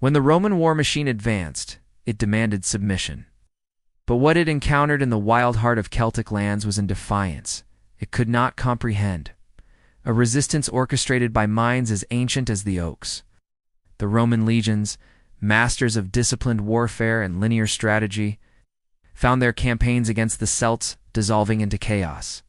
When the Roman war machine advanced, it demanded submission. But what it encountered in the wild heart of Celtic lands was in defiance. It could not comprehend. A resistance orchestrated by minds as ancient as the oaks. The Roman legions, masters of disciplined warfare and linear strategy, found their campaigns against the Celts dissolving into chaos.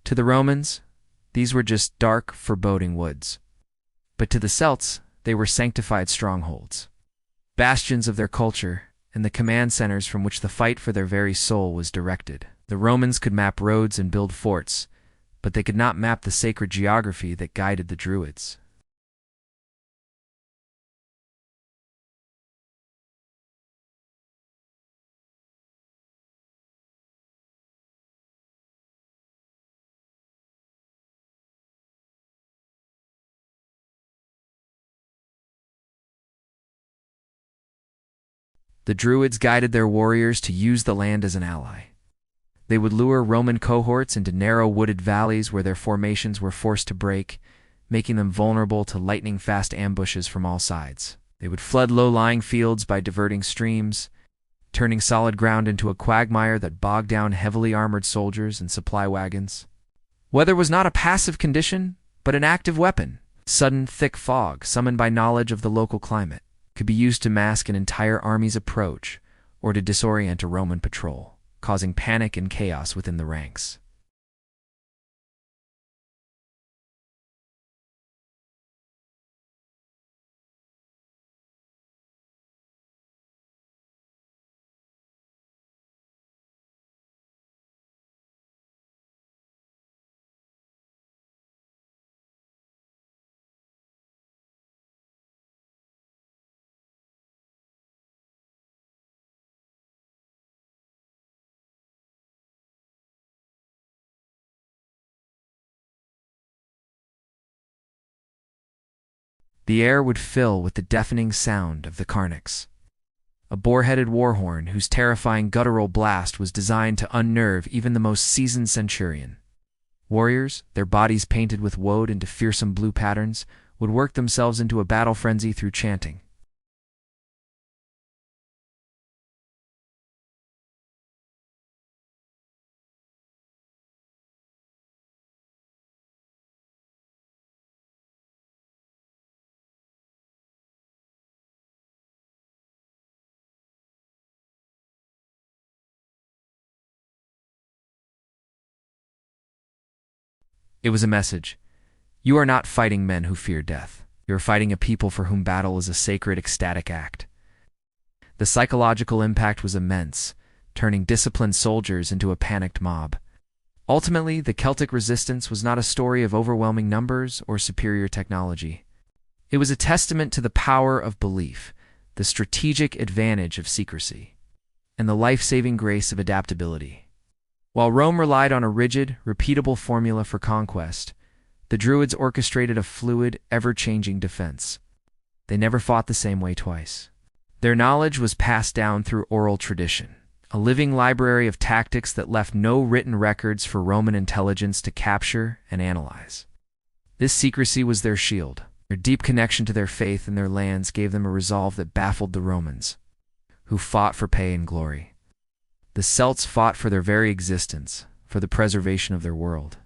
To the Romans, these were just dark, foreboding woods. But to the Celts, they were sanctified strongholds, bastions of their culture, and the command centers from which the fight for their very soul was directed. The Romans could map roads and build forts, but they could not map the sacred geography that guided the Druids. The Druids guided their warriors to use the land as an ally. They would lure Roman cohorts into narrow wooded valleys where their formations were forced to break, making them vulnerable to lightning-fast ambushes from all sides. They would flood low-lying fields by diverting streams, turning solid ground into a quagmire that bogged down heavily armored soldiers and supply wagons. Weather was not a passive condition, but an active weapon. Sudden, thick fog, summoned by knowledge of the local climate, could be used to mask an entire army's approach or to disorient a Roman patrol, causing panic and chaos within the ranks. The air would fill with the deafening sound of the carnix, a boar-headed war horn whose terrifying guttural blast was designed to unnerve even the most seasoned centurion. Warriors, their bodies painted with woad into fearsome blue patterns, would work themselves into a battle frenzy through chanting. It was a message. You are not fighting men who fear death. You are fighting a people for whom battle is a sacred, ecstatic act. The psychological impact was immense, turning disciplined soldiers into a panicked mob. Ultimately, the Celtic resistance was not a story of overwhelming numbers or superior technology. It was a testament to the power of belief, the strategic advantage of secrecy, and the life-saving grace of adaptability. While Rome relied on a rigid, repeatable formula for conquest, the Druids orchestrated a fluid, ever-changing defense. They never fought the same way twice. Their knowledge was passed down through oral tradition, a living library of tactics that left no written records for Roman intelligence to capture and analyze. This secrecy was their shield. Their deep connection to their faith and their lands gave them a resolve that baffled the Romans, who fought for pay and glory. The Celts fought for their very existence, for the preservation of their world.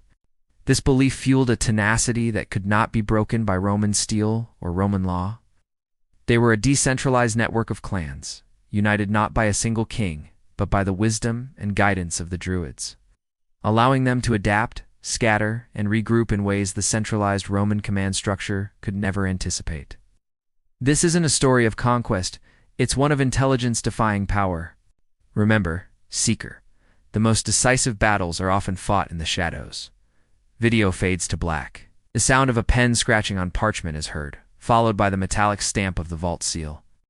This belief fueled a tenacity that could not be broken by Roman steel or Roman law. They were a decentralized network of clans, united not by a single king, but by the wisdom and guidance of the Druids, allowing them to adapt, scatter, and regroup in ways the centralized Roman command structure could never anticipate. This isn't a story of conquest, it's one of intelligence-defying power. Remember, Seeker, the most decisive battles are often fought in the shadows. Video fades to black. The sound of a pen scratching on parchment is heard, followed by the metallic stamp of the vault seal.